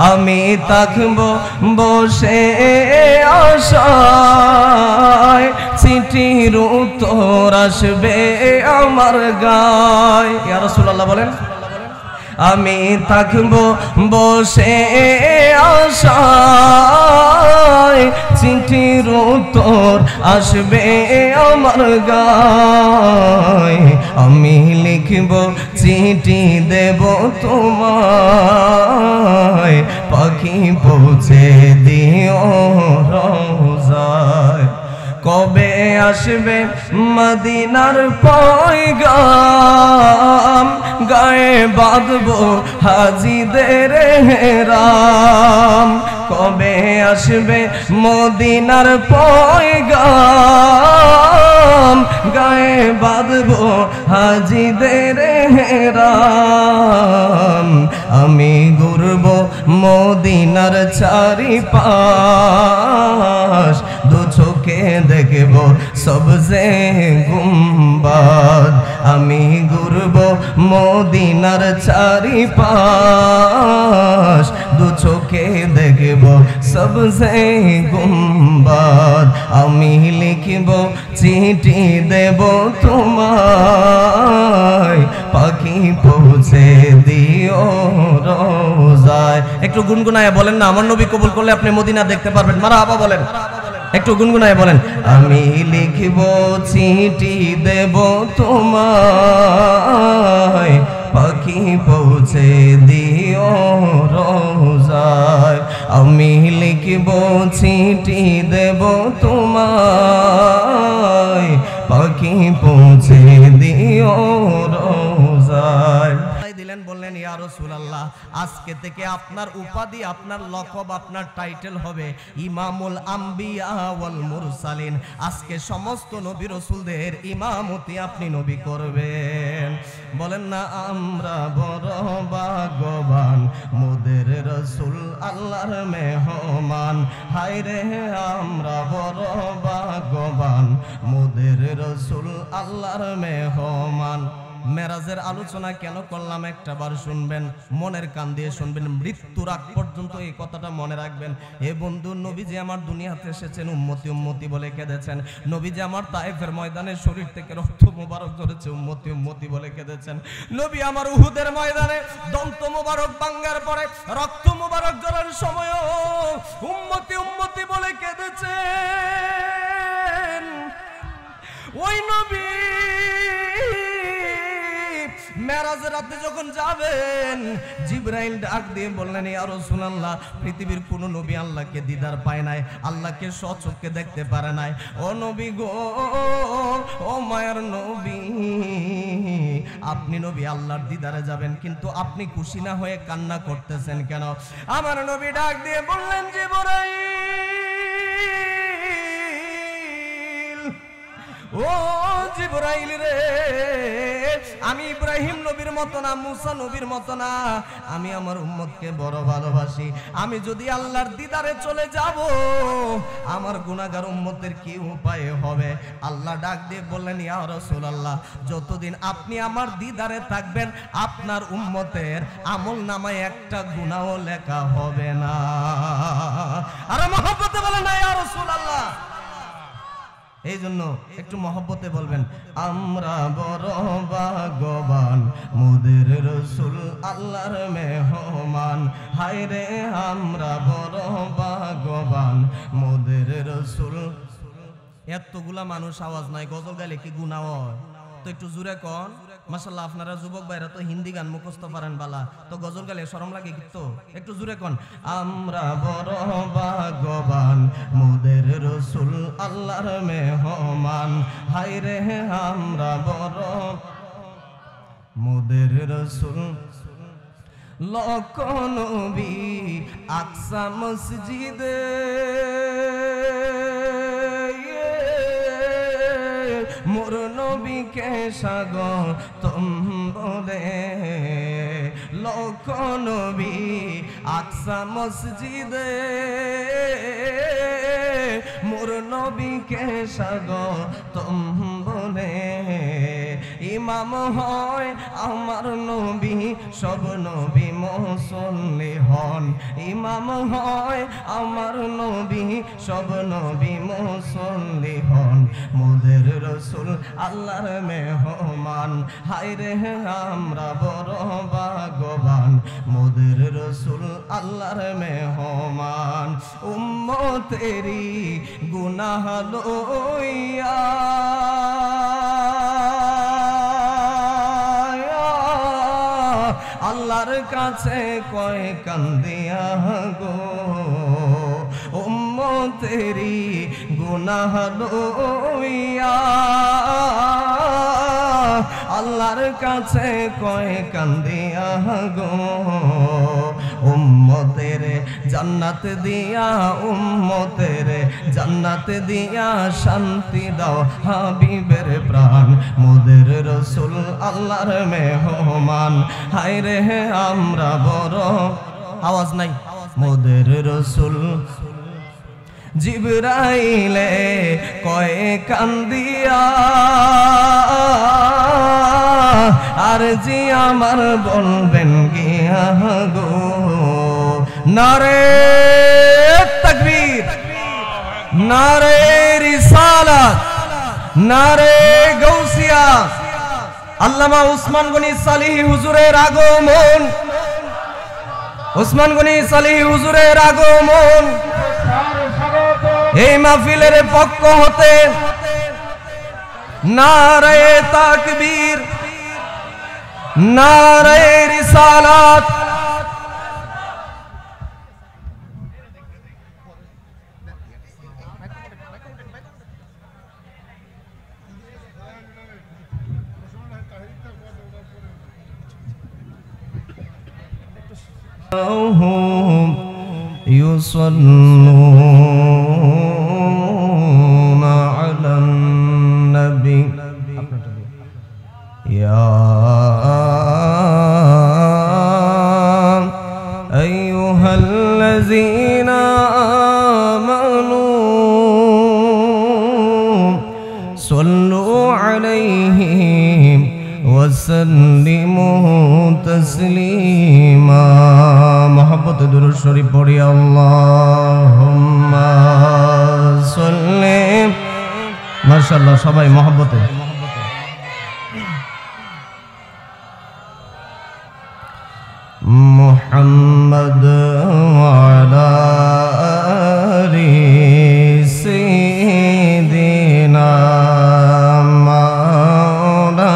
আমি থাকবো বসে আশায়, চিঠির উত্তর আসবে আমার গায়। ইয়া রাসূলুল্লাহ বলেন, আমি থাকবো বসে আশায়, চিঠির উত্তর আসবে আমার গায়। আমি লিখব চিঠি দেব তোমায়, পাখি পৌঁছে দিও রওজায়। কবে আসবে মদিনার পয়গাম, গায়ে বাঁধবো হাজিদের হেরাম। কবে আসবে মদিনার পয়গাম, গায়ে বাঁধবো হাজিদের হেরাম। আমি ঘুরবো মদিনার চারিপাশ, দু চোখে দেখব সবজে গুম্বাদ। আমি ঘুরবো মদিনার চারিপাশ, দু চোখে দেখব সবজে গুম্বাদ। আমি লিখব চিঠি দেব তোমায়, পাখি পৌঁছে দিও রওজায়। একটু গুনগুনায় বলেন না, আমার নবী কবুল করলে আপনি মদিনা দেখতে পারবেন। মারহাবা বলেন, একটু গুনগুনায় বলেন। আমি লিখব চিঠি দেব তোমায়, পাখি পৌঁছে দিও রওজায়। আমি লিখব চিঠি দেব তোমায়, পাখি পৌঁছে দিও রওজায়। দিলেন, বললেন ইয়া রাসূলুল্লাহ, আজকে থেকে আপনার উপাধি, আপনার লকব, আপনার টাইটেল হবে ইমামুল আম্বিয়া ওয়াল মুরসালিন। আজকে সমস্ত নবী রাসূলদের ইমামতি আপনি নবী করবেন। বলেন না, আমরা বড় ভাগ্যবান, মোদের রাসূল আল্লাহর মেহমান। হায় রে আমরা বড় ভাগ্যবান, মোদের রাসূল আল্লাহর মেহমান। মেরাজের আলোচনা কেন করলাম একটা বার শুনবেন, মনের কান দিয়ে শুনবেন, মৃত্যুর আগ পর্যন্ত এই কথাটা মনে রাখবেন। এ বন্ধু, নবীজি আমার দুনিয়াতে এসেছেন, উম্মতি উম্মতি বলে কেঁদেছেন। নবীজি আমার তায়েফের ময়দানে শরীর থেকে রক্ত মোবারক ঝরেছে, উম্মতি উম্মতি বলে কেঁদেছেন। নবী আমার উহুদের ময়দানে দন্ত মোবারক ভাঙ্গার পরে রক্ত মোবারক ঝরার সময় উম্মতি উম্মতি বলে কেঁদেছেন। ওই নবী মেরাজের রাতে যখন যাবেন, জিবরাইল ডাক দিয়ে বললেন, ইয়া রাসূলুল্লাহ, পৃথিবীর কোন নবী আল্লাহকে দিদার পায় নাই, আল্লাহকে স্বচক্ষে দেখতে পারে নাই। ও নবী গো, ও মায়ার নবী, আপনি নবী আল্লাহর দিদারে যাবেন, কিন্তু আপনি খুশি না হয়ে কান্না করতেছেন কেন? আমার নবী ডাক দিয়ে বললেন, জিবরাইল, ও জিবরাইল রে, আমি ইব্রাহিম নবীর মতো না, মুসা নবীর মতো না, আমি আমার উম্মতকে বড় ভালোবাসি। আমি যদি আল্লাহর দিদারে চলে যাব, আমার গুনাহগার উম্মতের কি উপায় হবে? আল্লাহ ডাক দিয়ে বললেন, ইয়া রাসূলুল্লাহ, যতদিন আপনি আমার দিদারে থাকবেন, আপনার উম্মতের আমল নামায় একটা গুনাহও লেখা হবে না। আর মহব্বতে বলেন না ইয়া রাসূলুল্লাহ। এই জন্য একটু মহব্বতে বলবেন, আমরা বড় ভাগ্যবান, মোদের রাসূল আল্লাহর মেহমান। হায় রে আমরা বড় ভাগ্যবান, মোদের রাসূল। এতগুলা মানুষ আওয়াজ নাই, গজল গাইলে কি গুনাহ হয়? তো একটু জোরে কোন। মাশাআল্লাহ, আপনারা যুবক ভাইরা তো হিন্দি গান মুখস্থ পারেন বালা, তো গজল গাইলে শরম লাগে কিন্তু। একটু জোরে কোন, আমরা বড় ভাগ্যবান, মোদের রাসূল আল্লাহর মেহমান। হায় রে আমরা বড়, মোদের রাসূল। লক্ষ নবী আকসা মসজিদে, মোর নবীকে স্বাগতম বলে। লক্ষ নবী আকসা মসজিদে, মোর নবীকে স্বাগতম বলে। ইমাম হয় আমার নবী, সব নবী মুসল্লি হন। ইমাম হয় আমার নবী, সব নবী মুসল্লি হন। মোদের রসুল আল্লাহর মেহমান, হায় রে আমরা বড় ভাগ্যবান। মোদের রসুল আল্লাহর মেহমান, উম্মতেরি গুনাহ লইয়া আল্লাহর কাছে কয় কান্দিয়া গো। উম্মতেরি গুনাহ লইয়া আল্লাহর কাছে কয় কান্দিয়া গো। উম্মতের জান্নাত দিয়া, উম্মতের জান্নাত দিয়া শান্তি দাও হাবিবের প্রাণ। মোদের রসুল আল্লাহর মেহমান, হায় রে আমরা বড়, আওয়াজ নাই, মোদের রসুল জিবরাইলে কয় কান্দিয়া আর জি আমার বলবেন গিয়া গো। নারে তাকবীর, নারে রিসালাত, নারে গাউসিয়া। আল্লামা উসমান গনি সালিহি হুজুরের আগমন, উসমান গনি সালিহি হুজুরের আগমন এই মাহফিলের পক্ষ হতে নারে তাকবীর, নারে রিসালাত। يصلون على النبي يا أيها الذين آمنوا صلوا عليه وسلموا تسليما। محبت درود شریف پڑھی اللهم صل মাশাআল্লাহ সবাই মহব্বতে মুহাম্মদ ওয়ালা আলি সাইয়্যিদিনা মাওলানা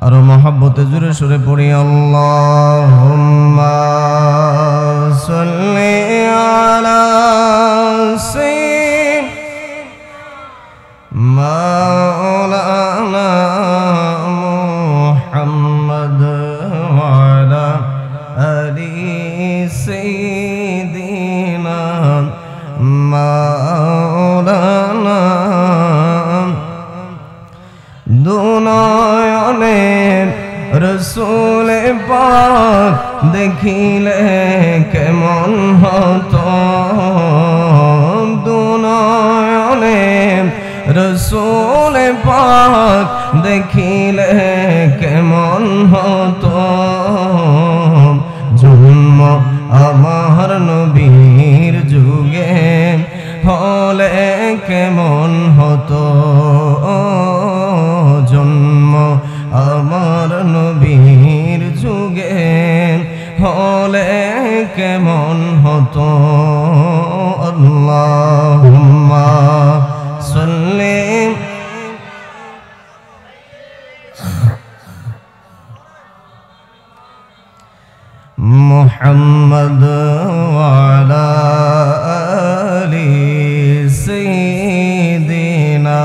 আর মহব্বতে জোরে সুরে পড়ি আল্লাহুম্মা সাল্লি আলা মাওলানা মুহাম্মদ ওয়ালা আলি সাইয়্যিদিনা মাওলানা। দুনয়নে রসুল পাক দেখিলে কেমন হতো, দুনয়নে রসুল পাক দেখিলে কেমন হতো। জন্ম আমার নবীর যুগে হলে কেমন হতো, জন্ম আমার নবীর যুগে হলে কেমন হতো। আল্লাহুম্মা সাল্লি মুহাম্মদ ওয়ালা আলি সাইয়্যিদিনা।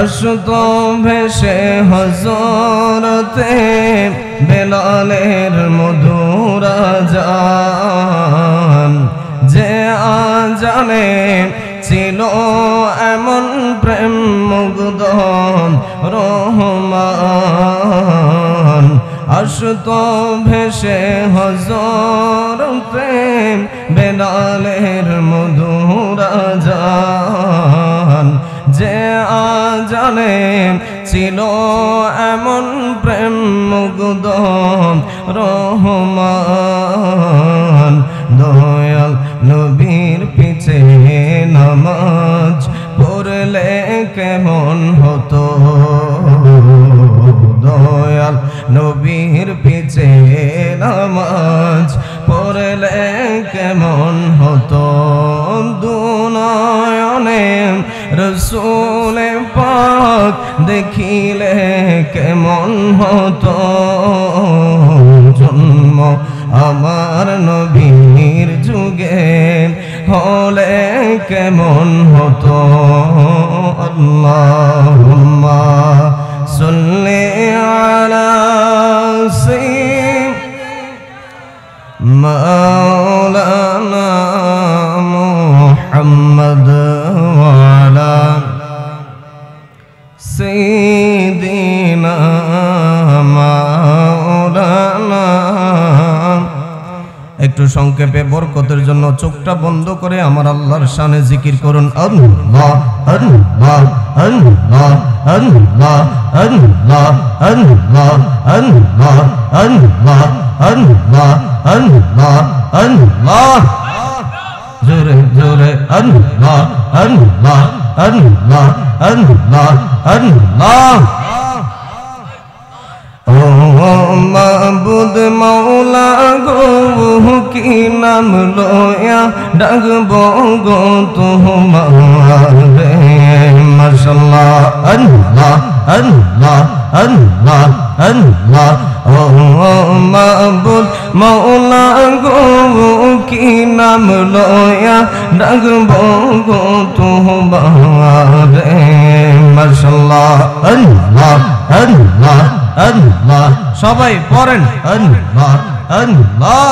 আসতো ভেসে হযরতে বেলালের মধুর আযান, যে আযানে ছিল এমন প্রেম মুগ্ধ রহমান। আসতো ভেসে হজর প্রেম বেলালের মধুর আযান যে আজানে ছিল এমন প্রেম মুগ্ধ রহমান দয়াল নবীর পিছে নামাজ পড়লে কেমন হতো দয়াল নবীর পিছে নামাজ পড়লে কেমন হতো দুনয়নে রসূল পাক দেখিলে কেমন হতো জন্ম আমার নবীর যুগে হলে কেমন হতো আল্লাহুম্মা সাল্লি আলা মাওলানা মুহাম্মদ ওয়া আলা সাইয়্যিদিনা মাওলানা। একটু সংক্ষেপে বরকতের জন্য চোখটা বন্ধ করে আমার আল্লাহর শানে জিকির করুন আল্লাহ আল্লাহ আল্লাহ আল্লাহ আল্লাহ আল্লাহ আল্লাহ আল্লাহ আল্লাহ আল্লাহ আল্লাহ জোরে জোরে আল্লাহ আল্লাহ আল্লাহ আল্লাহ আল্লাহ। ও মাবুদ মৌলা গো কি নাম লয়া ডাকবো গো তোমারে মাশাআল্লাহ আল্লাহ আল্লাহ আল্লাহ আল্লাহ। ও মাবুদ মৌলা গো কি নাম লয়া ডাকবো গো তোমারে মাশাআল্লাহ আল্লাহ আল্লাহ আল্লাহ। সবাই পড়েন আল্লাহ আল্লাহ।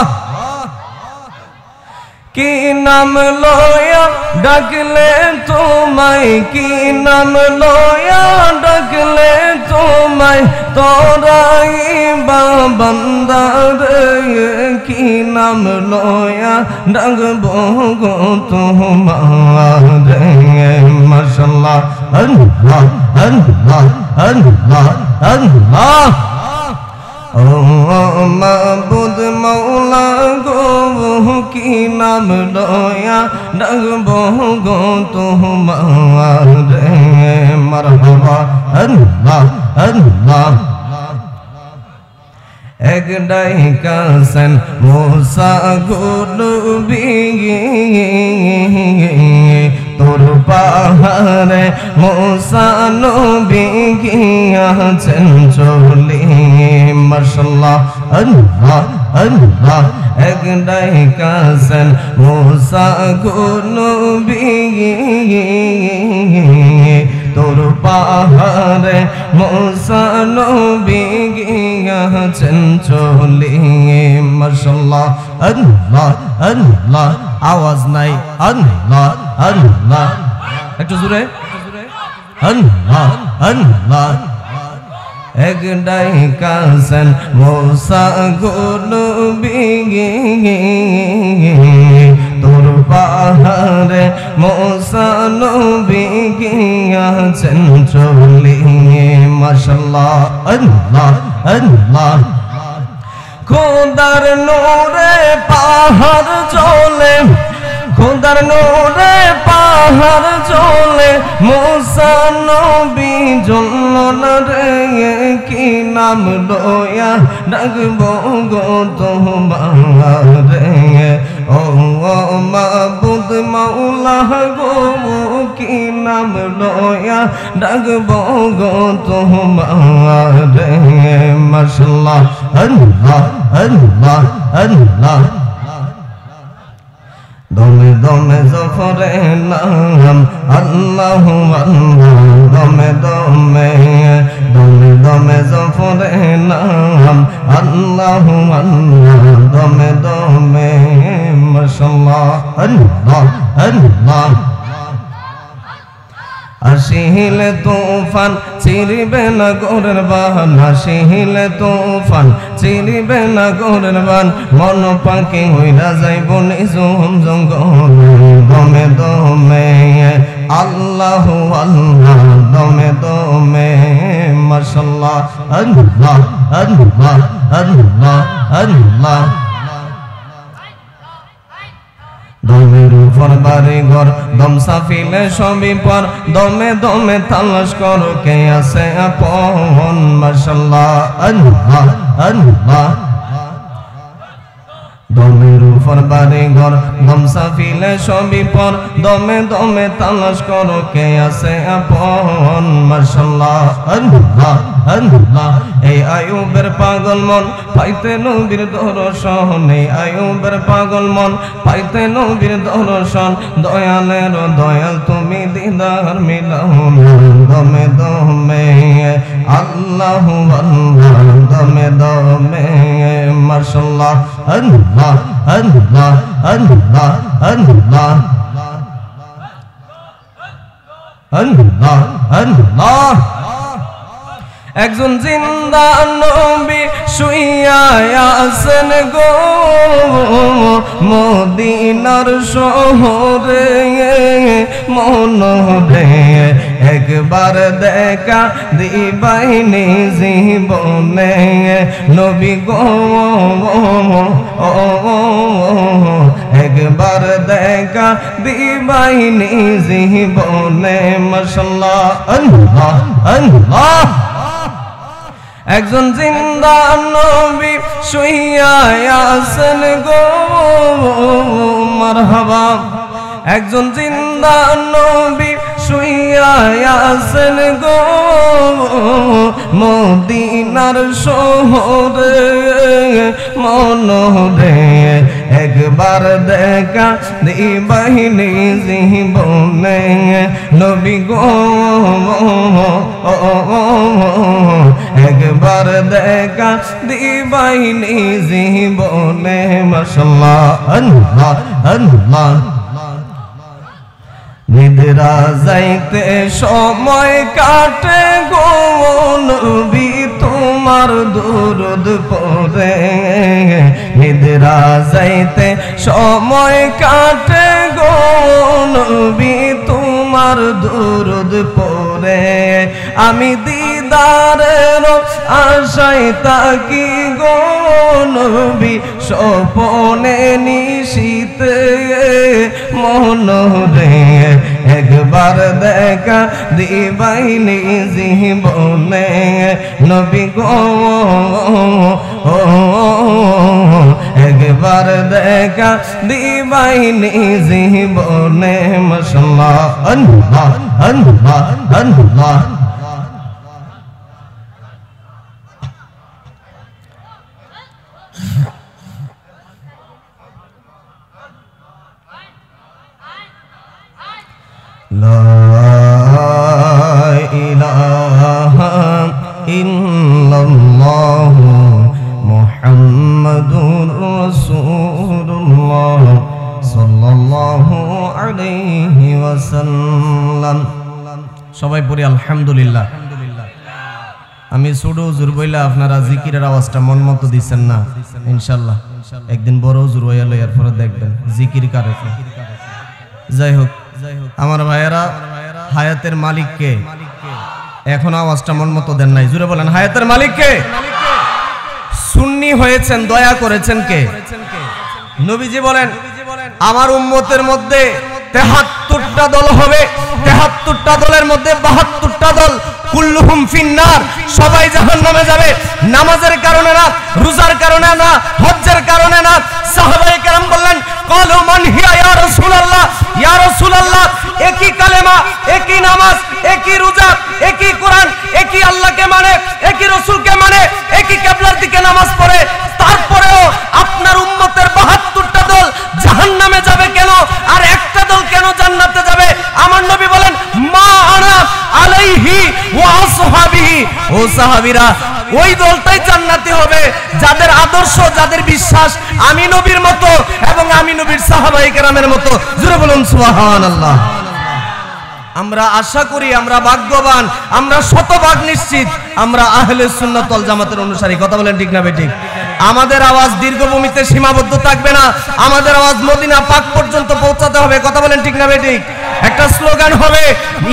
কি নাম লয়া ডাকলে তোমায় কি নাম লয়া ডাকলে তোমায় তোরাই বান্দারে কি নাম লয়া ডাকবো গো তোমারে মাশাআল্লাহ আল্লাহ আল্লাহ আল্লাহ আল্লাহ। ও মাবুদ মৌলা গো কি নাম লয়া ডাকবো গো তোমারে মারহাবা আল্লাহ আল্লাহ। এক ডাইকাছেন মুসা গুলবি তোর পাহাড়ে মুসা নবী গিয়াছেন চলে মাশাআল্লাহ আল্লাহ আল্লাহ। এক ডাইকাছেন মুসা গুলবি তোর পাহাড়ে মুসা নবী গিয়াছেন চলে মাশাআল্লাহ আল্লাহ আল্লাহ। আওয়াজ নাই আল্লাহ আল্লাহ একটু জোরে আল্লাহ আল্লাহ। এক ডাইকাছেন মুসা গুলবি তোর পাহাড়ে মুসা নবী গিয়াছেন চলে মাশাআল্লাহ আল্লাহ আল্লাহ। খোদার নূরে পাহাড় চলে খোদার নূরে পাহাড় চলে মুসা নবী জন্ম রে কি নাম লয়া ডাকবো গো তোমারে। ও মাবুদ মৌলা গো কি নাম লয়া ডাকবো গো তোমারে মাশাআল্লাহ আল্লাহ আল্লাহ আল্লাহ। দমে দমে জফরে নাম আল্লাহু আল্লাহ দমে দমে দমে দমে জফরে নাম আল্লাহু আল্লাহ দমে দমে মাশাআল্লাহ আল্লাহ আল্লাহ। আসিলে তুফান চিরিবে না গোরের বান হাসিলে তুফান চিরিবে না গোরের বান মন পাখি হইরা যাইব নিঝুম জঙ্গলে দমে দমে আল্লাহ আল্লাহ দমে দমে মাশাআল্লাহ আল্লাহ আল্লাহ আল্লাহ আল্লাহ দমের উপর বাড়ি ঘর দম সাফিলে সবই পর দমে দমে তালাশ করো কে আছে আপন মাশাআল্লাহ আল্লাহ আল্লাহ দমের উপর বাড়ি ঘর দম সাফিলে সবই পর দমে দমে তালাশ করো কে আছে আপন মাশাআল্লাহ আল্লাহ আল্লাহ এই আয়ুবের পাগল মন পাইতে নবীর দর্শন এই আয়ুবের পাগল মন পাইতে নবীর দর্শন দয়ালের দয়াল তুমি দিদার মিলাও দমে দমে আল্লাহ আল্লাহ দমে দমে মাশাআল্লাহ আল্লাহ আল্লাহ আল্লাহ আল্লাহ আল্লাহ আল্লাহ একজন জিন্দা নবী শুইয়া আছেন গো মদিনার শহরে মনরে একবার দেখা দিবাইনি জীবনে নবী গো একবার দেখা দিবাইনি জীবনে মাশাআল্লাহ আল্লাহ আল্লাহ একজন জিন্দা নবী শুইয়া আছেন গো মারহাবা একজন জিন্দা নবী শুইয়া আছেন গো মদিনার শহরে মনরে একবার দেখা দিবাইনি জীবনে নবী গো একবার দেখা দিবাইনি জীবনে মাশাআল্লাহ আল্লাহ আল্লাহ নিদ্রা যাইতে সময় কাটে গো নবী তোমার দুরুদ পড়ে নিদ্রা যাইতে সময় কাটে গো নবী তোমার দুরুদ পড়ে আমি দিদারের আশায় তাকি গো নবী স্বপনে নিশীতে মনরে একবার দেখা দিবাইনি জীবনে নবী গো একবার দেখা দিবাইনি জীবনে মাশাআল্লাহ আল্লাহ আল্লাহ আল্লাহ লা ইলাহা ইল্লাল্লাহ মুহাম্মাদুর রাসূলুল্লাহ সাল্লাল্লাহু আলাইহি ওয়াসাল্লাম সবাই পড়ি আলহামদুলিল্লাহ আমি ছোট হুজুর বইলা আপনারা জিকিরের আওয়াজটা মন মতো দিচ্ছেন না ইনশাআল্লাহ একদিন বড় হুজুর হইয়া লই এরপরে দেখবেন জিকির কারে যাই হোক আমার ভাইয়েরা হায়াতের মালিক কে এখন আওয়াজটা মন মতো দেন নাই জুড়ে বলেন হায়াতের মালিক কে সুন্নি হয়েছেন দয়া করেছেন কে নবীজি বলেন আমার উম্মতের মধ্যে ৭৩টা দল হবে ৭৩টা দলের মধ্যে ৭২টা দল কুল্লুহুম ফিন্নার সবাই জাহান্নামে যাবে নামাজের কারণে না রোজার কারণে না হজ্জের কারণে না সাহাবায়ে কেরাম বললেন ক্বালু মান হিয়া ইয়া রাসূলুল্লাহ একই কালেমা একই নামাজ একই রোজা একই কোরআন একই আল্লাহকে মানে একই রাসূলকে মানে একই কিবলার দিকে নামাজ পড়ে তারপরেও আপনার উম্মতের ৭২টা দল জাহান্নামে যাবে কেন আর একটা দল কেন জান্নাতে যাবে আমার নবী বলেন মা আনা আলাইহি ওয়া আসহাবিহি ও সাহাবীরা ওই দলটাই জান্নাতি হবে যাদের আদর্শ যাদের বিশ্বাস আমি নবীর মতো এবং আমি নবীর সাহাবায়ে কেরামের মতো জোরে বলুন সুবহানাল্লাহ আমরা আশা করি, আমরা ভাগ্যবান, আমরা শতভাগ নিশ্চিত আমরা আহলে সুন্নাত ওয়াল জামাতের অনুসারী। কথা বলেন ঠিক না বেঠিক? আমাদের আওয়াজ দীর্ঘভূমিতে সীমাবদ্ধ থাকবে না, আমাদের আওয়াজ মদিনা পাক পর্যন্ত পৌঁছাতে হবে। কথা বলেন ঠিক না বেঠিক? একটা স্লোগান হবে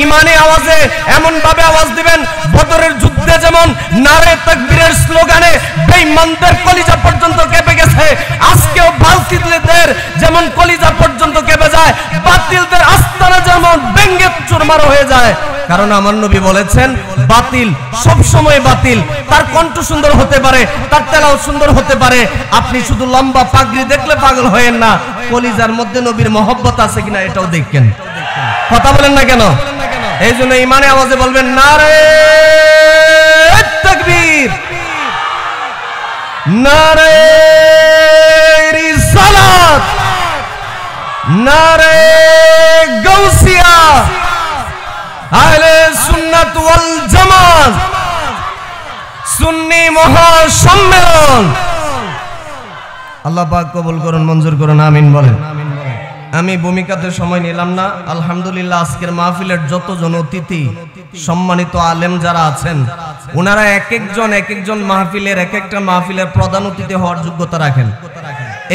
ইমানে আওয়াজে, এমন ভাবে আওয়াজ দিবেন বদরের যুদ্ধে যেমন নারে তাকবীরের স্লোগানে বেঈমানদের কলিজা পর্যন্ত কেঁপে গেছে, আজকেও বাতিলদের যেমন কলিজা পর্যন্ত কেঁপে যায়, বাতিলদের আস্তানা যেমন ভেঙে চুরমার হয়ে যায়। কারণ আমার নবী বলেছেন বাতিল সব সময় বাতিল, তার কণ্ঠ সুন্দর হতে পারে, তার তেলাও সুন্দর হতে পারে, আপনি শুধু লম্বা পাগড়ি দেখলে পাগল হয়েন না, কলিজার মধ্যে নবীর মহব্বত আছে কিনা এটাও দেখেন। কথা বলেন না কেন? এই জন্য ইমানে আওয়াজে বলবেন নারে তাকবীর, নারে রিসালাত, নারে গাউসিয়া, আহলে সুন্নাত ওয়াল জামাত সুন্নি মহাসম্মেলন। আল্লাহ পাক কবুল করুন, মঞ্জুর করুন, আমিন বলেন। আমি ভূমিকাতে সময় নিলাম না। আলহামদুলিল্লাহ আজকের মাহফিলের যতজন অতিথি সম্মানিত আলেম যারা আছেন, ওনারা এক একজন মাহফিলের এক একটা মাহফিলের প্রধান অতিথি হওয়ার যোগ্যতা রাখেন।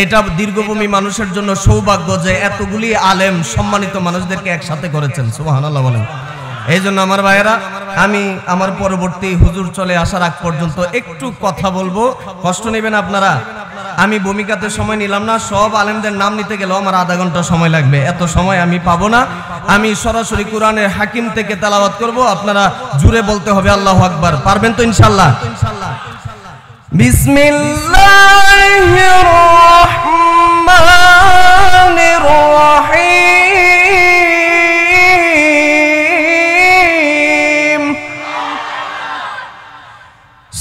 এটা দীর্ঘভূমি মানুষের জন্য সৌভাগ্য যে এতগুলি আলেম সম্মানিত মানুষদেরকে একসাথে করেছেন। সুবহানাল্লাহ বলেন। এই জন্য আমার ভাইয়েরা, আমি আমার পরবর্তী হুজুর চলে আসার আগ পর্যন্ত একটু কথা বলবো, কষ্ট নেবেন আপনারা। আমি ভূমিকাতে সময় নিলাম না, সব আলেমদের নাম নিতে গেলেও আমার আধা ঘন্টা সময় লাগবে, এত সময় আমি পাবো না। আমি সরাসরি কোরআনের হাকিম থেকে তেলাওয়াত করব, আপনারা জুড়ে বলতে হবে আল্লাহু আকবার। পারবেন তো ইনশাআল্লাহ? বিসমিল্লাহির রহমানির রহিম।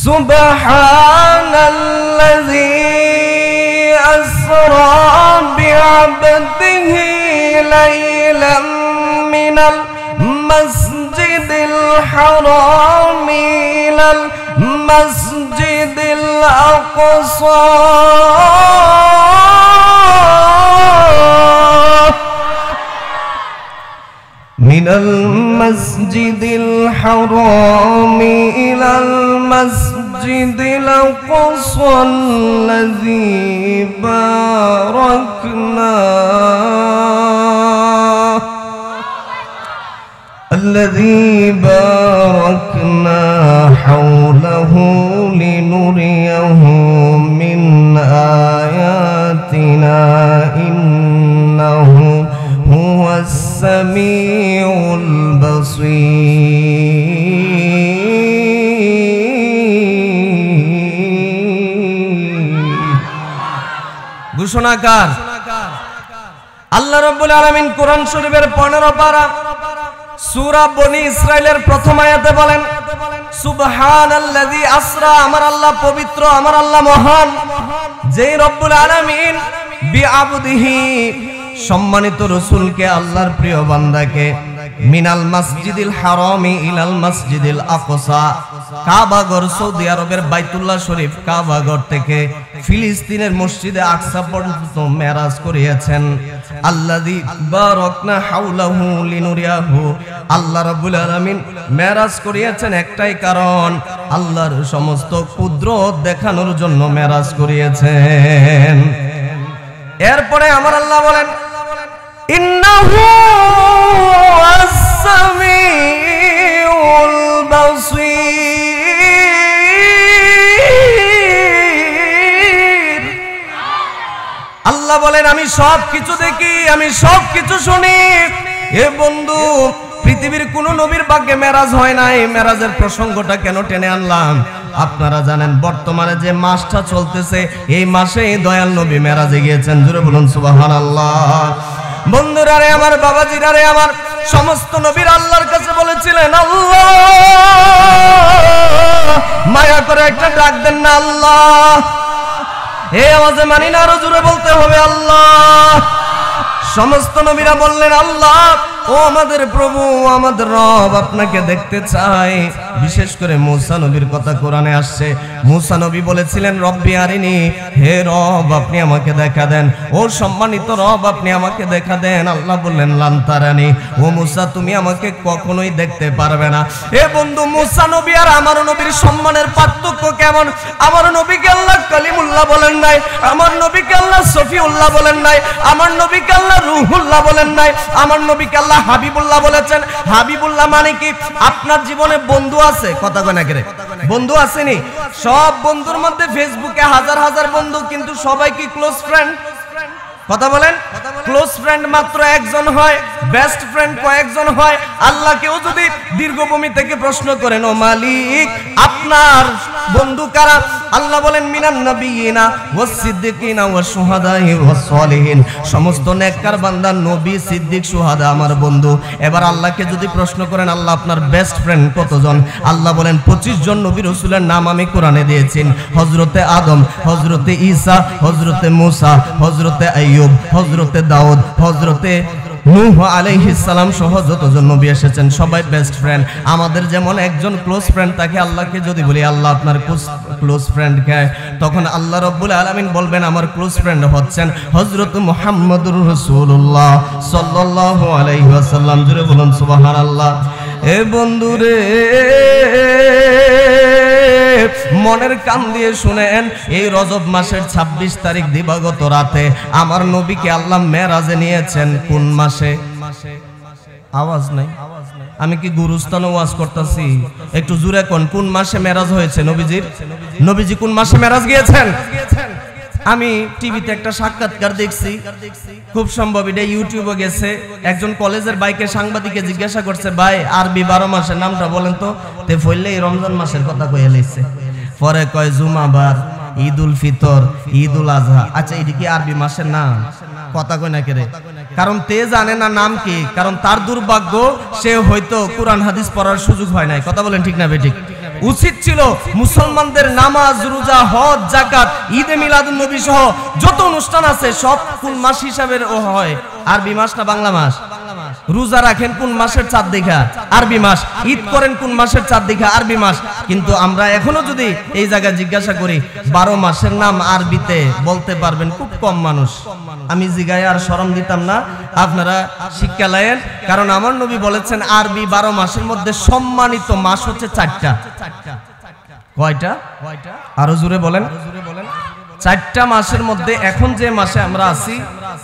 সুবহানাল্লাযী أسرى بعبده ليلا من المسجد الحرام إلى المسجد الأقصى من المسجد الحرام إلى المسجد الأقصى الذي باركنا حوله لنريه من آياتنا إنه هو السميع البصير। ঘোষণাকার আল্লাহ রাব্বুল আলামিন কোরআন শরীফের 15 পারা সূরা বনি ইসরাইলের প্রথম আয়াতে বলেন সুবহানাল্লাযী আসরা, আমার আল্লাহ পবিত্র, আমার আল্লাহ মহান, যেই রব্বুল আলামিন বিআবদিহি সম্মানিত রাসূলকে, আল্লাহর প্রিয় বান্দাকে, মিনাল মসজিদিল হারামি ইলাল মসজিদিল আকসা, কাবাগর সৌদি আরবের বাইতুল্লাহ শরীফ কাবাগর থেকে ফিলিস্তিনের মসজিদে আকসা পর্যন্ত মেরাজ করিয়েছেন। আল্লাযী বারাকনা হাওলাহু লিনুরিয়াহু, আল্লাহ রাব্বুল আলামিন মেরাজ করিয়েছেন একটাই কারণ, আল্লাহর সমস্ত কুদরত দেখানোর জন্য মেরাজ করিয়েছেন। এরপরে আমার আল্লাহ বলেন ইন্নাহু আস-সামিউল বাসীর। আল্লাহ বলেন আমি সব কিছু দেখি, আমি সব কিছু শুনি। এ বন্ধু, পৃথিবীর কোন নবীর ভাগ্যে মেরাজ হয় নাই। মেরাজের প্রসঙ্গটা কেন টেনে আনলাম? আপনারা জানেন বর্তমানে যে মাসটা চলতেছে, এই মাসে দয়াল নবী মেরাজে গিয়েছেন। জোরে বলুন সুবহানাল্লাহ। বন্ধুরা রে আমার, বাবাজিরা রে আমার, সমস্ত নবীর আল্লাহর কাছে বলেছিলেন আল্লাহ, মায়া করে একটা ডাক দেন না আল্লাহ। এই আওয়াজে মানি না, আরো জোরে বলতে হবে আল্লাহ। সমস্ত নবীরা বললেন আল্লাহ ও আমাদের প্রভু, আমাদের রব আপনাকে দেখতে চায়। বিশেষ করে মূসা নবীর কথা কোরআনে আসছে। মূসা নবী বলেছিলেন, রব্বি আরিনি, হে রব আপনি আমাকে দেখা দেন। ও সম্মানিত রব আপনি আমাকে দেখা দেন। আল্লাহ বললেন, লান তারানি, ও মূসা তুমি আমাকে কখনোই দেখতে পারবে না। হে বন্ধু, মূসা নবী আর আমার নবীর সম্মানের পার্থক্য কেমন? আমার নবীকে আল্লাহ কালিমুল্লাহ বলেন নাই, আমার নবীকে আল্লাহ সফিউল্লাহ বলেন নাই, আমার নবীকে আল্লাহ রুহুল্লাহ বলেন নাই, আমার নবীকে আল্লাহ হাবিবুল্লাহ বলেছেন। হাবিবুল্লাহ মানে কি? আপনার জীবনে বন্ধু আছে, কথা কয় না কেরে, বন্ধু আসেনি? সব বন্ধুর মধ্যে ফেসবুকে হাজার হাজার বন্ধু, কিন্তু সবাই কি ক্লোজ ফ্রেন্ড? কথা বলেন। ক্লোজ ফ্রেন্ড মাত্র একজন হয়, বেস্ট ফ্রেন্ড কয়েকজন হয়। আল্লাহকেও যদি দীর্ঘভূমি থেকে প্রশ্ন করেন, ও মালিক আপনার বন্ধু কারা? আল্লাহ বলেন, মিনান নবিয়িনা ওয়াস সিদ্দিকিনা ওয়াস শুহাদাই ওয়াস সলিহিন। সমস্ত নেককার বান্দা, নবী, সিদ্দিক, শুহাদা আমার বন্ধু। এবার আল্লাহকে যদি প্রশ্ন করেন, আল্লাহ আপনার বেস্ট ফ্রেন্ড কতজন? আল্লাহ বলেন, 25 জন নবী রাসূলের নাম আমি কোরআনে দিয়েছি। হযরতে আদম, হযরতে ঈসা, হযরতে মুসা, হযরতে আইয়ুব, হযরতে দাউদ, হযরতে নূহ আলাইহিস সালাম সহ যতজন নবী এসেছেন সবাই বেস্ট ফ্রেন্ড। আমাদের যেমন একজন ক্লোজ ফ্রেন্ড তাকে, আল্লাহকে যদি বলি আল্লাহ আপনার ক্লোজ ফ্রেন্ড কে, তখন আল্লাহ রাব্বুল আলামিন বলবেন আমার ক্লোজ ফ্রেন্ড হচ্ছেন হযরত মুহাম্মদুর রাসূলুল্লাহ সাল্লাল্লাহু আলাইহি ওয়াসাল্লাম। জোরে বলুন সুবহানাল্লাহ। এ বন্ধুরে, মনের কান দিয়ে শুনেন, এই রজব মাসের 26 তারিখ দিবাগত রাতে আমার নবীকে আল্লাহ মেরাজে নিয়েছেন। কোন মাসে? আওয়াজ নাই, আমি কি গুরুস্থানে ওয়াজ করতেছি? একটু জোরে কোন, কোন মাসে মেরাজ হয়েছে নবীজির? নবীজি কোন মাসে মেরাজ গিয়েছেন? আমি টিভিতে একটা সাক্ষাৎকার দেখছি, খুব সম্ভব এটা ইউটিউবে গেছে। একজন কলেজের বাইকে সাংবাদিকে জিজ্ঞাসা করছে, ভাই আরবি 12 মাসের নামটা বলেন তো। তে ফইলে এই রমজান মাসের কথা কইয়া লইছে। পরে কয় জুমাবার, ঈদুল ফিতর, ঈদুল আজহা। আচ্ছা এটা কি আরবি মাসের নাম? কথা কই না কেরে, কারণ তে জানে না নাম কি। কারণ তার দুর্ভাগ্য, সে হয়তো কোরআন হাদিস পড়ার সুযোগ হয় নাই। কথা বলেন ঠিক না বেঠিক? উচিত ছিল মুসলমানদের নামাজ, রোজা, হজ, যাকাত, ঈদে মিলাদুন নবী সহ যত অনুষ্ঠান আছে সব কোন মাস হিসাবে হয়? আরবি মাস না বাংলা মাস? রোজা রাখেন কোন মাসের চাঁদ দেখা? আরবি মাস। ঈদ করেন কোন মাসের চাঁদ দেখা? আরবি মাস। কিন্তু আমরা এখনো যদি এই জায়গায় জিজ্ঞাসা করি 12 মাসের নাম আরবিতে বলতে পারবেন খুব কম মানুষ। আমি জিগায় আর শরম দিতাম না, আপনারা শিক্ষা লায়েন। কারণ আমার নবী বলেছেন আরবি 12 মাসের মধ্যে সম্মানিত মাস হচ্ছে 4টা। কয়টা? আরো জোরে বলেন। 4টা মাসের মধ্যে এখন যে মাসে আমরা আছি,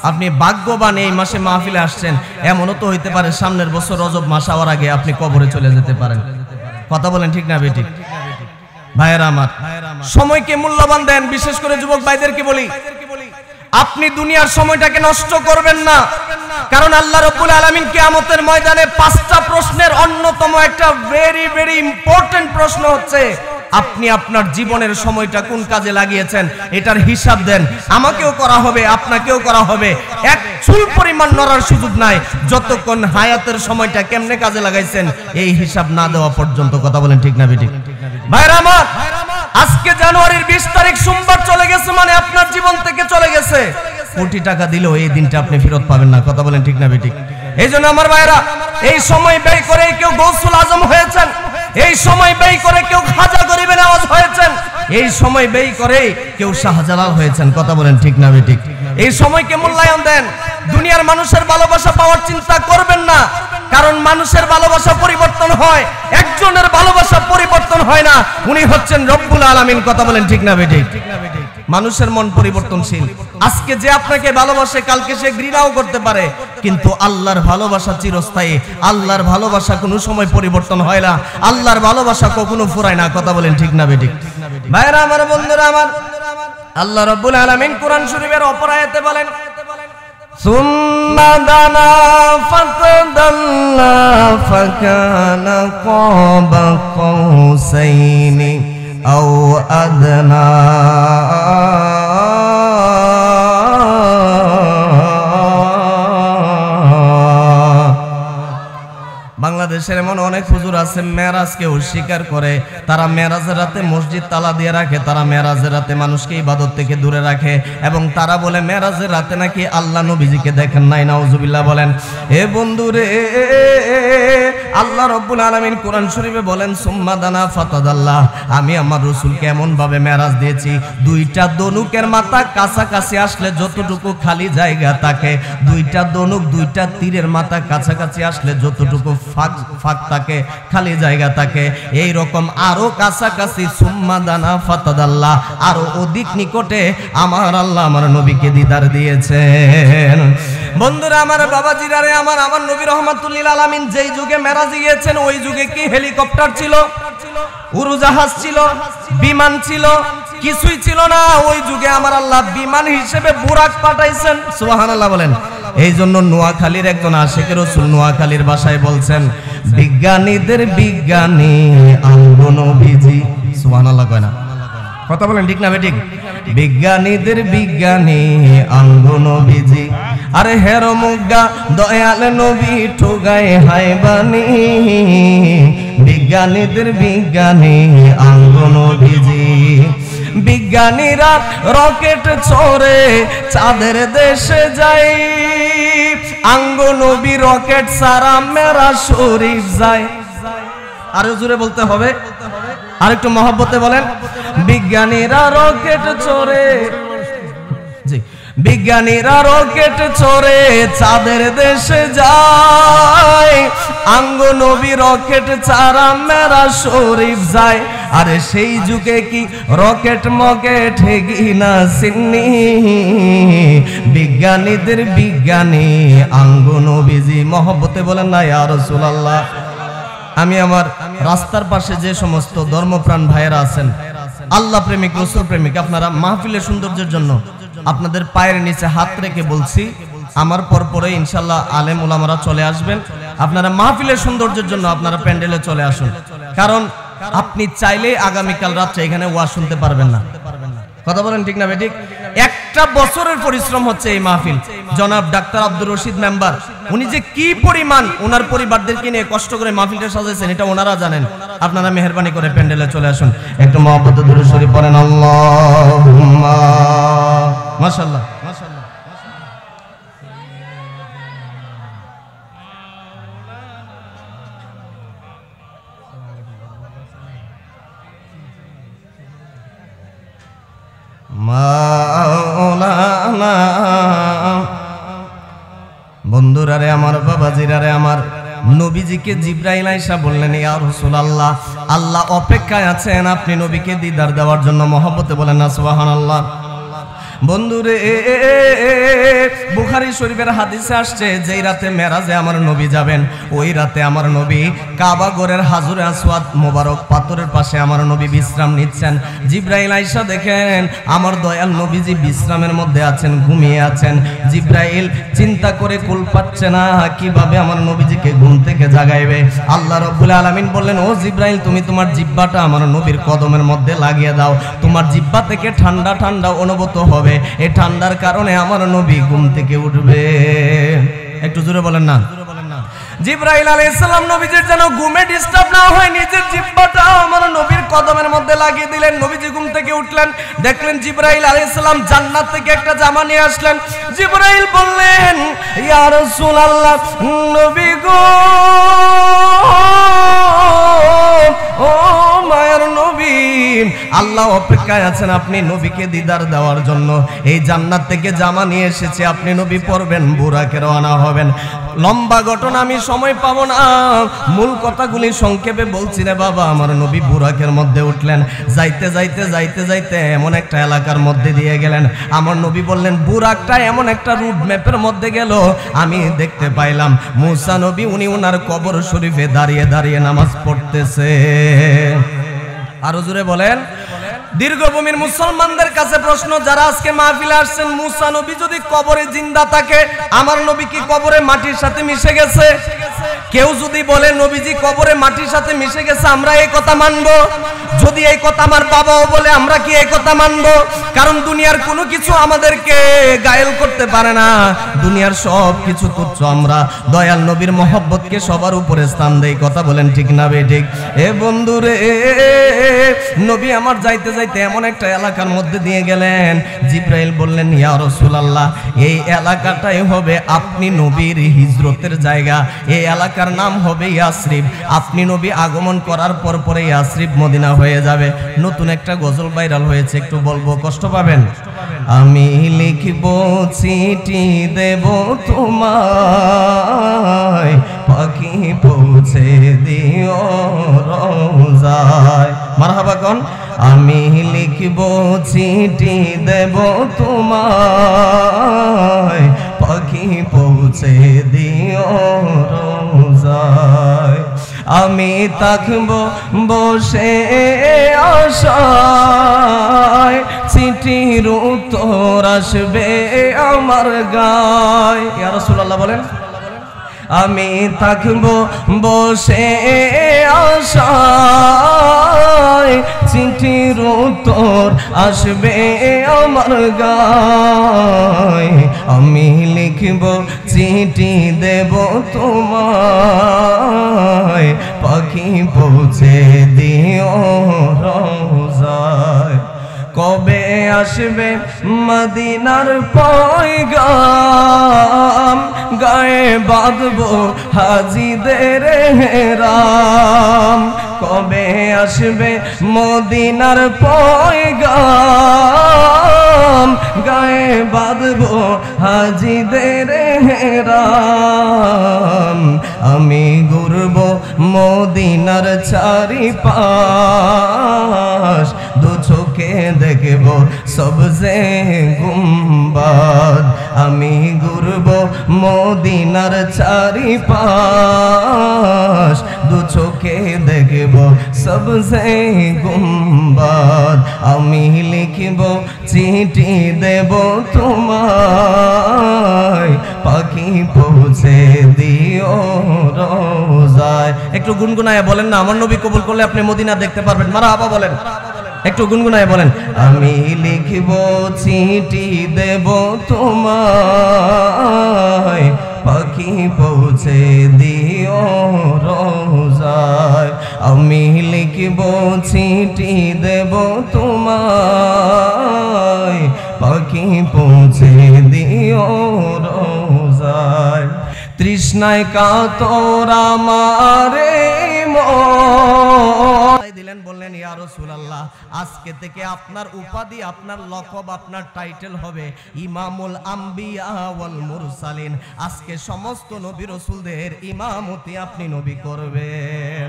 আপনি ভাগ্যবান এই মাসে মাহফিলে আসছেন। এমনও তো হইতে পারে সামনের বছর রজব মাস হওয়ার আগে আপনি কবরে চলে যেতে পারেন। কথা বলেন ঠিক না বেঠিক? ভাইয়েরা আমার, সময়কে মূল্যবান দেন। বিশেষ করে যুবক ভাইদেরকে বলি, আপনি দুনিয়ার সময়টাকে নষ্ট করবেন না। কারণ আল্লাহ রাব্বুল আলামিন কিয়ামতের ময়দানে 5টা প্রশ্নের অন্যতম একটা ভেরি ভেরি ইম্পর্টেন্ট প্রশ্ন হচ্ছে, আপনি আপনার জীবনের সময়টা কোন কাজে লাগিয়েছেন এটার হিসাব দেন। আমাকেও করা হবে, আপনাকেও করা হবে। এক চুল পরিমাণ নড়ার সুযোগ নাই যতক্ষণ হায়াতের সময়টা কেমনে কাজে লাগাইছেন এই হিসাব না দেওয়া পর্যন্ত। কথা বলেন ঠিক না বেঠিক? ভাইরা আমার, আজকে জানুয়ারির 20 তারিখ সোমবার চলে গেছে, মানে আপনার জীবন থেকে চলে গেছে। কোটি টাকা দিলেও এই দিনটা আপনি ফেরত পাবেন না। কথা বলেন ঠিক না বেঠিক? এই জন্য আমার ভাইরা, এই সময় ব্যয় করে কেউ গৌসুল আজম হয়েছেন, এই সময় ব্যয় করে কেউ খাজা গরিবের আওয়াজ হয়েছেন, এই সময় ব্যয় করে কেউ শাহজালাল হয়েছেন। কথা বলেন ঠিক না বেঠিক? এই সময়কে মূল্যায়ন দেন। দুনিয়ার মানুষের ভালোবাসা পাওয়ার চিন্তা করবেন না, কারণ মানুষের ভালোবাসা পরিবর্তন হয়, একজনের ভালোবাসা পরিবর্তন হয় না। উনি হচ্ছেন রব্বুল আলামিন। কথা বলেন ঠিক না বেঠিক? মানুষের মন পরিবর্তনশীল। আজকে যে আপনাকে ভালোবাসে কালকে সে ঘৃণাও করতে পারে, কিন্তু আল্লাহর ভালোবাসা চিরস্থায়ী। আল্লাহর ভালোবাসা কোনো সময় পরিবর্তন হয় না, আল্লাহর ভালোবাসা কখনো ফুরায় না। কথা বলেন ঠিক না বেঠিক? ভাইরা আমার, বন্ধুরা আমার, আল্লাহ রাব্বুল আলামিন কোরআন শরীফের অপর আয়াতে বলেন, সুম্মা দানা ফাতাদাল্লা ফাকানা কাবা কাউসাইনি আও আদনা। বাংলাদেশের এমন অনেক হুজুর আছে মেরাজকে অস্বীকার করে, তারা মেরাজের রাতে মসজিদ তালা দিয়ে রাখে, তারা মেরাজের রাতে মানুষকে ইবাদত থেকে দূরে রাখে, এবং তারা বলে মেরাজের রাতে নাকি আল্লাহ নবীজিকে দেখেন নাই। নাউজুবিল্লাহ বলেন। এ বন্ধুরে, আল্লাহ রাব্বুল আলামিন কোরআন শরীফে বলেন সুম্মা দানা ফাতাদাল্লাহ, আমি আমার রাসূলকে এমন ভাবে মেরাজ দিয়েছি, দুইটা দনুকের মাথা কাছাকাছি আসলে যতটুকু খালি জায়গা থাকে, দুইটা দনুক দুইটা তীরের মাথা কাছাকাছি আসলে যতটুকু ফাঁক থাকে, খালি জায়গা থাকে, এই রকম আরো কাছাকাছি সুম্মা দানা ফাতাদাল্লাহ, আরো অধিক নিকটে আমার আল্লাহ আমার নবীকে দিদার দিয়েছেন। বন্ধুরা আমার, বাবাজিরা রে আমার, আমার নবী রহমাতুল্লিল আলামিন যেই যুগে মেরাজ গিয়েছেন ওই যুগে কি হেলিকপ্টার ছিল, উড়োজাহাজ ছিল, বিমান ছিল? কিছুই ছিল না। ওই যুগে আমার আল্লাহ বিমান হিসেবে বুরাক পাঠাইছেন। সুবহানাল্লাহ বলেন। এই জন্য নোয়াখালীর একজন আশিকের রাসূল নোয়াখালীর ভাষায় বলছেন, বিজ্ঞানীদের বিজ্ঞানী আঙ্গো নবীজি। সুবহানাল্লাহ কয় না? কথা বলেন ঠিক না বেঠিক? বিজ্ঞানীদের বিজ্ঞানী আঙ্গো নবীজি, আরে হেরো মুগা দয়াল নবী ঠোগায় হায়বানি, বিজ্ঞানীদের বিজ্ঞানী আঙ্গো নবীজি। বিজ্ঞানীরা রকেট ছোড়ে চাঁদের দেশে যায়, আঙ্গো নবী রকেট সারা মেরা শরীফ যায়। আরো জোরে বলতে হবে, আরেকটু মহব্বতে বলেন। বিজ্ঞানীরা রকেট ছোড়ে, জি, বিজ্ঞানীরা রকেট ছোড়ে চাঁদের দেশে যায়, আঙ্গো নবী রকেট ছাড়া মেরা শরীফ যায়। আরে সেই যুগে কি রকেট মকেট হেগি না সিন্নি, বিজ্ঞানীদের বিজ্ঞানী আঙ্গো নবীজি। মহব্বতে বলেন না ইয়া রাসূলুল্লাহ। আমি আমার রাস্তার পাশে যে সমস্ত ধর্মপ্রাণ ভাইয়েরা আছেন, আল্লাহ প্রেমিক, রাসূল প্রেমিক, আপনারা মাহফিলের সৌন্দর্যের জন্য আপনাদের পায়ের নিচে হাত রেখে বলছি, আমার পরে ইনশাআল্লাহ আলেম ওলামারা চলে আসবেন। আপনারা মাহফিলের সৌন্দর্যের জন্য আপনারা প্যান্ডেলে চলে আসুন, কারণ আপনি চাইলে আগামীকাল রাত্রে এখানে ওয়াজ শুনতে পারবেন না। কথা বলেন ঠিক না বেঠিক? একটা বছরের পরিশ্রম হচ্ছে এই মাহফিল। জনাব ডাক্তার আব্দুর রশিদ মেম্বার, উনি যে কি পরিমাণ ওনার পরিবারদেরকে নিয়ে কষ্ট করে মাহফিলটা সাজাইছেন এটা ওনারা জানেন। আপনারা মেহেরবানি করে প্যান্ডেলে চলে আসুন, একটু মহব্বতে দুরূদ শরীফ পড়েন। আল্লাহুম্মা মাশাআল্লাহ, মাশাআল্লাহ। মাওলানা, বন্ধুরা রে আমার, বাবাজিরা রে আমার, নবীজিকে জিবরাইল আয়েশা বললেন, ইয়া রাসূলুল্লাহ, আল্লাহ অপেক্ষায় আছেন আপনি নবীকে দিদার দেওয়ার জন্য। মহব্বতে বলেন না সুবহানাল্লাহ। বন্ধুরে, বুখারী শরীফের হাদিসে আসছে যেই রাতে মেরাজে আমার নবী যাবেন, ওই রাতে আমার নবী কাবা ঘরের হাজরে আসওয়াদ মোবারক পাথরের পাশে আমার নবী বিশ্রাম নিচ্ছেন। জিবরাইল আয়েশা দেখেন আমার দয়াল নবীজি বিশ্রামের মধ্যে আছেন, ঘুমিয়ে আছেন। জিবরাইল চিন্তা করে কুল পাচ্ছে না কিভাবে আমার নবীজিকে ঘুম থেকে জাগাইবে। আল্লাহ রাব্বুল আলামিন বললেন, ও জিবরাইল, তুমি তোমার জিহ্বাটা আমার নবীর কদমের মধ্যে লাগিয়ে দাও, তোমার জিহ্বা থেকে ঠান্ডা ঠান্ডা অনুভূত হবে, এই ঠান্ডার কারণে আমার নবী ঘুম থেকে উঠবে। একটু জোরে বলেন না। জিবরাইল আলাইহিস সালাম নবীজির যেন ঘুমে ডিস্টার্ব না হয় নিজের জিহ্বাটা আমার নবীর কদমের মধ্যে লাগিয়ে দিলেন। নবীজি ঘুম থেকে উঠলেন, দেখলেন জিবরাইল আলাইহিস সালাম জান্নাত থেকে একটা জামা নিয়ে আসলেন। জিবরাইল বললেন, ইয়া রাসূলুল্লাহ, নবী গো, ও মায়ের নবী, আল্লাহ অপেক্ষায় আছেন আপনি নবীকে দিদার দেওয়ার জন্য। এই জান্নাত থেকে জামা নিয়ে এসেছে, আপনি নবী পরবেন, বুরাকে রওনা হবেন। লম্বা ঘটনা আমি সময় পাবো না, মূল কথাগুলি সংক্ষেপে বলছি রে বাবা। আমার নবী বুরাকের মধ্যে উঠলেন, যাইতে যাইতে যাইতে যাইতে এমন একটা এলাকার মধ্যে দিয়ে গেলেন। আমার নবী বললেন, বুরাকটা এমন একটা রুট ম্যাপের মধ্যে গেল, আমি দেখতে পাইলাম মুসা নবী উনি ওনার কবর শরীফে দাঁড়িয়ে দাঁড়িয়ে নামাজ পড়তেছে। আরো জোরে বলেন। দীর্ঘভূমির মুসলমানদের কাছে প্রশ্ন, যারা আজকে মাহফিলে আসছেন, মুসা নবী যদি কবরে জিন্দা থাকে, আমার নবী কি কবরে মাটির সাথে মিশে গেছে? কেউ যদি বলে নবীজি কবরে মাটির সাথে মিশে গেছে, আমরা এই কথা মানব? যদি এই কথা আমার বাবাও বলে, আমরা কি এই কথা মানব? কারণ দুনিয়ার কোনো কিছু আমাদেরকে গায়েল করতে পারে না, দুনিয়ার সব কিছু তুচ্ছ। আমরা দয়াল নবীর মহব্বতকে সবার উপরে স্থান দেই। কথা বলেন ঠিক না বেঠিক? এ বন্ধুরে, নবী আমার যাইতে যাইতে এমন একটা এলাকার মধ্যে দিয়ে গেলেন, জিব্রাইল বললেন, ইয়া রাসূলুল্লাহ, এই এলাকাটাই হবে আপনি নবীর হিজরতের জায়গা, এই এলাকার নাম হবে ইয়াসরিব। আপনি নবী আগমন করার পর পরে ইয়াসরিব মদিনা হয়ে যাবে। নতুন একটা গজল ভাইরাল হয়েছে, একটু বলবো, কষ্ট পাবেন। আমি লিখব চিঠি দেব তোমায়, পাখি পৌঁছে দিও রোজায়। মারহাবা কোন? আমি লিখব চিঠি দেব তোমায়, পাখি পৌঁছে দিও রোজায়। আমি থাকবো বসে আশায়, চিঠির উত্তর আসবে আমার গায়। ইয়া রাসূলুল্লাহ বলেন, আমি থাকবো বসে আশায়, চিঠির উত্তর আসবে আমার গায়। আমি লিখব চিঠি দেব তোমায়, পাখি পৌঁছে দিও রোজায়। কবে আসবে মদিনার পয়গাম, গায়ে বাঁধবো হাজিদের হেরাম। কবে আসবে মদিনার পয়গাম, গায়ে বাঁধবো হাজিদের হেরাম। আমি ঘুরবো মদিনার চারিপাশ, দু চোখে দেখব সবজে গুম্বাদ। আমি ঘুরবো মদিনার চারিপাশ, দু চোখে দেখব সবজে গুম্বাদ। আমি লিখব চিঠি দেব তোমায়, পাখি পৌঁছে দিও রোজায়। একটু গুনগুনায় বলেন না, আমার নবী কবুল করলে আপনি মদিনা দেখতে পারবেন। মারহাবা বলেন, একটু গুনগুনায় বলেন। আমি লিখব চিঠি দেব তোমায়, পাখি পৌঁছে দিও রোজায়। আমি লিখব চিঠি দেব তোমায়, পাখি পৌঁছে দিও রোজায়। তৃষ্ণায় কাতর আমারে দিলেন, বললেন, ইয়া রাসূলুল্লাহ, আজকে থেকে আপনার উপাধি, আপনার লকব, আপনার টাইটেল হবে ইমামুল আম্বিয়া ওয়াল মুরসালিন। আজকে সমস্ত নবী রাসূলদের ইমামতি আপনি নবী করবেন।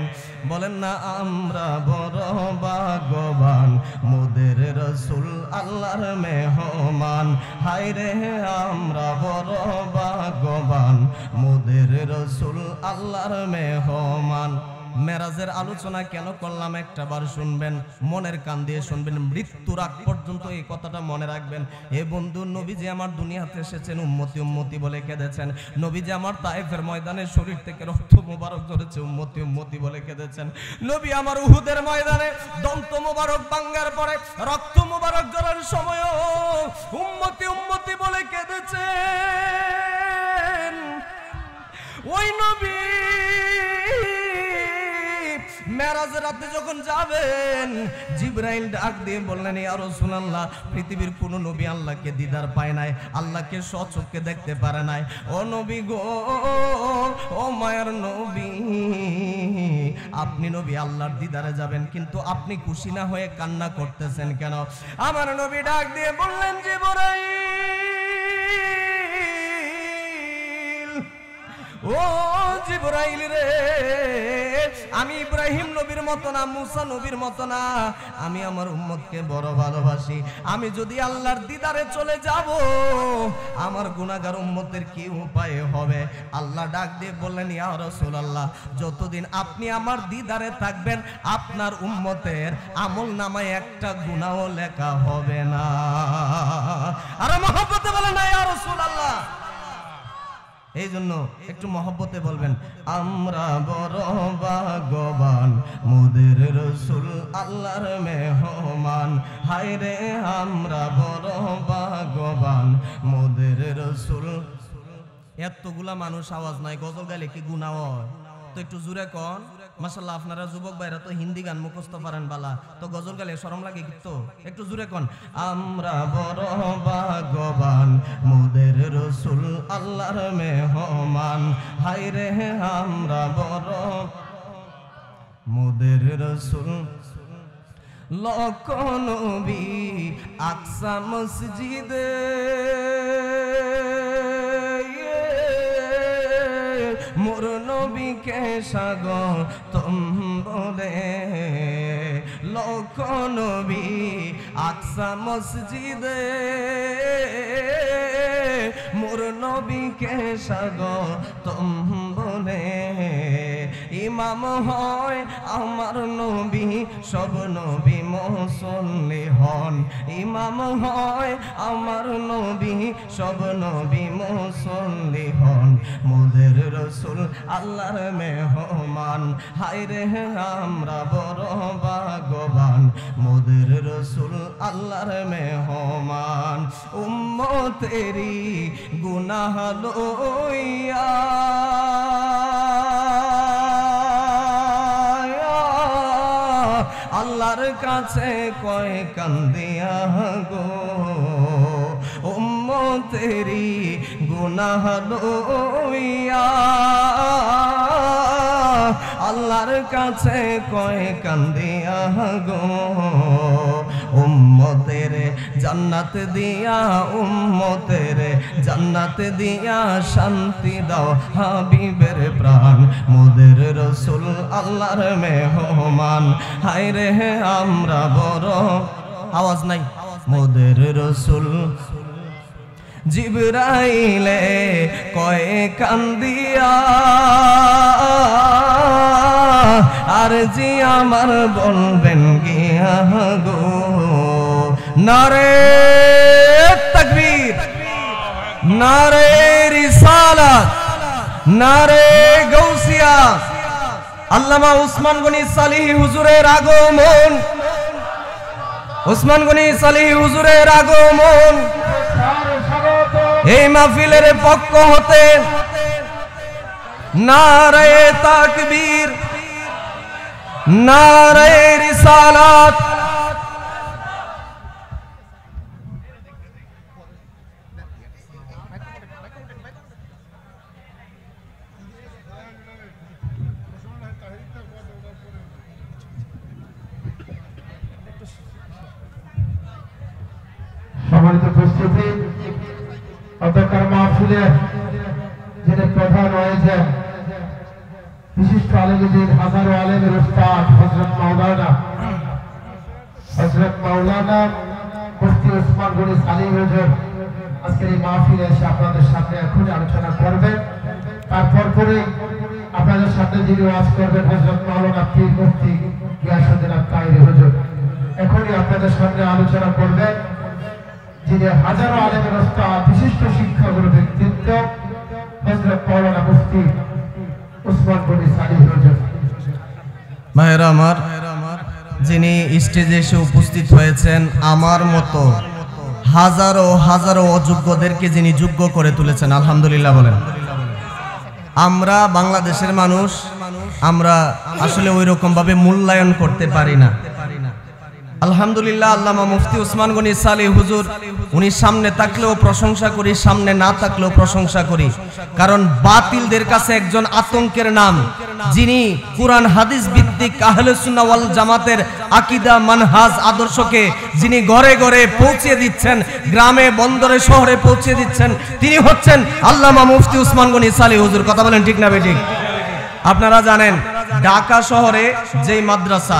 বলেন না, আমরা বড় ভাগ্যবান, মোদের রাসূল আল্লাহর মেহমান। হায় রে, আমরা বড় ভাগ্যবান, মোদের রাসূল আল্লাহর মেহমান। মেরাজের আলোচনা কেন করলাম একটা বার শুনবেন, মনের কান দিয়ে শুনবেন, মৃত্যুর আগ পর্যন্ত এই কথাটা মনে রাখবেন। এ বন্ধু, নবীজি আমার দুনিয়াতে এসেছেন, উম্মতি উম্মতি বলে কেঁদেছেন। নবীজি আমার তায়েফের ময়দানে শরীর থেকে রক্ত মোবারক ঝরেছে, উম্মতি উম্মতি বলে কেঁদেছেন। নবী আমার উহুদের ময়দানে দন্ত মোবারক ভাঙার পরে রক্ত মোবারক ঝরার সময়ও উম্মতি উম্মতি বলে কেঁদেছেন। ওই নবী মেরাজের রাতে যখন যাবেন, জিবরাইল ডাক দিয়ে বললেন, ইয়া রাসূলুল্লাহ, পৃথিবীর কোন নবী আল্লাহকে দিদার পায় নাই, আল্লাহকে স্বচক্ষে দেখতে পারে নাই। ও নবী গো, ও মায়ার নবী, আপনি নবী আল্লাহর দিদারে যাবেন, কিন্তু আপনি খুশি না হয়ে কান্না করতেছেন কেন? আমার নবী ডাক দিয়ে বললেন, জিবরাইল, ও জিবরাইল রে, আমি ইব্রাহিম নবীর মতো না, মুসা নবীর মতো না, আমি আমার উম্মতকে বড় ভালোবাসি। আমি যদি আল্লাহর দিদারে চলে যাব, আমার গুনাহগার উম্মতের কি উপায় হবে? আল্লাহ ডাক দিয়ে বললেন, ইয়া রাসূলুল্লাহ, যতদিন আপনি আমার দিদারে থাকবেন, আপনার উম্মতের আমল নামায় একটা গুনাহও লেখা হবে না। আর মহব্বতে বলেন না, ইয়া রাসূলুল্লাহ। এই জন্য একটু মহব্বতে বলবেন, আমরা বড় ভাগ্যবান মোদের রসুল আল্লাহর মেহমান। হায় রে আমরা বড় ভাগ্যবান মোদের রসুল। এতগুলা মানুষ আওয়াজ নাই, গজল গাইলে কি গুনাহ হয়? তো একটু জোরে কন। মাশাআল্লাহ, আপনারা যুবক ভাইরা তো হিন্দি গান মুখস্থ পারেন বালা, তো গজল গাইলে শরম লাগে কিন্তু। একটু জোরে কন, আমরা বড় ভাগ্যবান মোদের রসুল আল্লাহর মেহমান। হায় রে আমরা বড় মোদের রসুল। লক্ষ নবী আকসা মসজিদে মোর নবীকে স্বাগতম বলে। লক্ষ নবী আকসা মসজিদে মোর নবীকে স্বাগতম বলে। ইমাম হয় আমার নবী, সব নবী মুসল্লি হন। ইমাম হয় আমার নবী, সব নবী মুসল্লি হন। মোদের রসুল আল্লাহর মেহমান। হায় রে আমরা বড় ভাগ্যবান মোদের রসুল আল্লাহর মেহমান। উম্মতেরি গুনাহ লইয়া আল্লাহর কাছে কয় কান্দিয়া গো। উম্মতেরি গুনাহ লইয়া আল্লাহর কাছে কয় কান্দিয়া গো। উম্মতের জান্নাত দিয়া, উম্মতের জান্নাত দিয়া শান্তি দাও হাবিবের প্রাণ মোদের রসুল আল্লাহর মেহমান। হায় রে আমরা বড়, আওয়াজ নাই, মোদের রসুল। জিবরাইলে কয় কান্দিয়া আর জি আমার বলবেন গিয়া গো। নারে তাকবীর, নারে রিসালাত, নারে গাউসিয়া। আল্লামা উসমান গনি সালিহি হুজুরের আগমন, উসমান গনি সালিহি হুজুরের আগমন এই মাহফিলের পক্ষ হতে নারে তাকবীর, নারে রিসালাত। সম্মানিত উপস্থিতি, অধ্যক্ষের মাহফিলের যিনি প্রধান হয়েছেন বিশিষ্ট আলেমদের হাজারো আলেমের উস্তাদ হযরত মাওলানা মুফতি ওসমান গনি সালিহি হুজুর আজকের এই মাহফিলে এসে আপনাদের সামনে এখন আলোচনা করবেন। তারপর করে আপনাদের সামনে যিনি ওয়াজ করবেন হযরত মাওলানা পীর মুফতি গিয়াসউদ্দিন আত-তাহিরি হুজুর এখনই আপনাদের সামনে আলোচনা করবেন যিনি হাজারো আলেমের উস্তাদ, বিশিষ্ট শিক্ষাগুরু ব্যক্তিত্ব হযরত মাওলানা মুফতি ওসমান গনি সালিহি হুজুর। ভাইরা আমার, যিনি স্টেজে এসে উপস্থিত হয়েছেন, আমার মতো হাজারো হাজারো অযোগ্যদেরকে যিনি যোগ্য করে তুলেছেন, আলহামদুলিল্লাহ বলেন। আমরা বাংলাদেশের মানুষ, আমরা আসলে ওই রকম ভাবে মূল্যায়ন করতে পারি না। আলহামদুলিল্লাহ, আল্লামা মুফতি ওসমান গনি সালিহি হুজুর, উনি সামনে থাকলেও প্রশংসা করি, সামনে না থাকলেও প্রশংসা করি, কারণ বাতিলদের কাছে একজন আতঙ্কের নাম, যিনি কুরআন হাদিস ভিত্তিক আহলে সুন্নাহ ওয়াল জামাতের আকীদা, মানহাজ, আদর্শকে যিনি ঘরে ঘরে পৌঁছে দিচ্ছেন, গ্রামে বন্দরে শহরে পৌঁছে দিচ্ছেন, তিনি হচ্ছেন আল্লামা মুফতি ওসমান গনি সালিহি হুজুর। কথা বলেন ঠিক না বেঠিক? আপনারা জানেন ঢাকা শহরে যেই মাদ্রাসা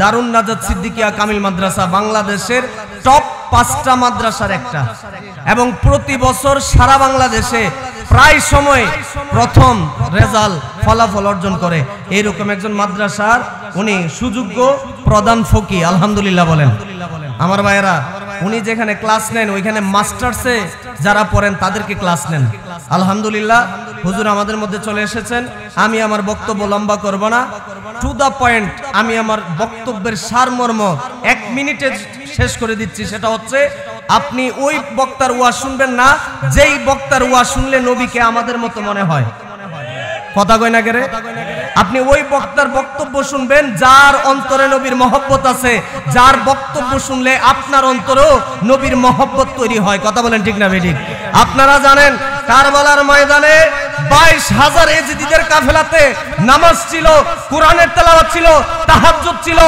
দারুন নাজাত সিদ্দিকিয়া কামিল মাদ্রাসা বাংলাদেশের টপ 5টা মাদ্রাসার একটা, এবং প্রতি বছর সারা বাংলাদেশে প্রায় সময় প্রথম রেজাল্ট ফলাফল অর্জন করে, এইরকম একজন মাদ্রাসার উনি সুযোগ্য প্রধান ফকি, আলহামদুলিল্লাহ বলেন। আমার ভাইয়েরা, উনি যেখানে ক্লাস নেন ওইখানে মাস্টার্সে যারা পড়েন তাদেরকে ক্লাস নেন, আলহামদুলিল্লাহ। হুজুর আমাদের মধ্যে চলে এসেছেন। আমি আমার বক্তব্য লম্বা করব না, টু দা পয়েন্ট আমি আমার বক্তব্যের সারমর্ম 1 মিনিটে শেষ করে দিচ্ছি। সেটা হচ্ছে, আপনি ওই বক্তার ওয়াজ শুনবেন না যেই বক্তার ওয়াজ শুনলে নবীকে আমাদের মতো মনে হয়। কথা কয় না কেরে? আপনি ওই বক্তার বক্তব্য শুনবেন যার অন্তরে নবীর মহব্বত আছে, যার বক্তব্য শুনলে আপনার অন্তরেও নবীর মহব্বত তৈরি হয়। কথা বলেন ঠিক না বেঠিক? আপনারা জানেন কারবালার ময়দানে 22,000 এজিদিদের কাফেলাতে নামাজ ছিল, কোরআনের তেলাওয়াত ছিল, তাহাজ্জুদ ছিল,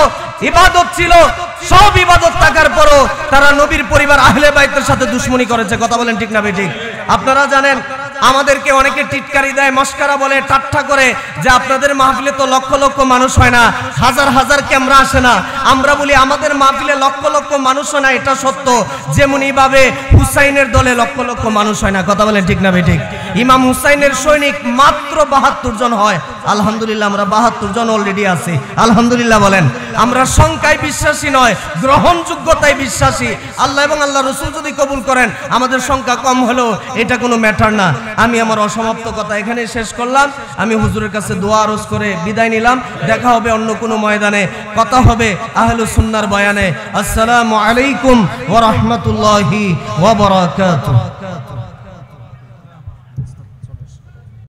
ইবাদত ছিল। সব ইবাদত থাকার পরও তারা নবীর পরিবার আহলে বাইতের সাথে দুশমনি করেছে। কথা বলেন ঠিক না বেঠিক? আপনারা জানেন আমাদেরকে অনেকে টিটকারি দেয়, মস্কারা বলে, ঠাট্টা করে যে আপনাদের মাহফিলে তো লক্ষ লক্ষ মানুষ হয় না, হাজার হাজার ক্যামেরা আসে না। আমরা বলি আমাদের মাহফিলে লক্ষ লক্ষ মানুষ হয় না, এটা সত্য। যেমনি ভাবে হুসাইনের দলে লক্ষ লক্ষ মানুষ হয় না। কথা বলেন ঠিক না বেঠিক? ইমাম হুসাইনের সৈনিক মাত্র 72 জন হয়। আলহামদুলিল্লাহ আমরা 72 জন অলরেডি আছি। আলহামদুলিল্লাহ বলেন। আমরা সংখ্যায় বিশ্বাসী নয়, গ্রহণযোগ্যতায় বিশ্বাসী। আল্লাহ এবং আল্লাহ রসুল যদি কবুল করেন, আমাদের সংখ্যা কম হলেও এটা কোনো ম্যাটার না। আমি আমার অসমাপ্ত কথা এখানে শেষ করলাম। আমি হুজুরের কাছে দোয়া আরজ করে বিদায় নিলাম। দেখা হবে অন্য কোনো ময়দানে, কথা হবে আহলুস সুন্নাহর বয়ানে। আসসালামু আলাইকুম ওয়া রাহমাতুল্লাহি ওয়া বারাকাতুহু।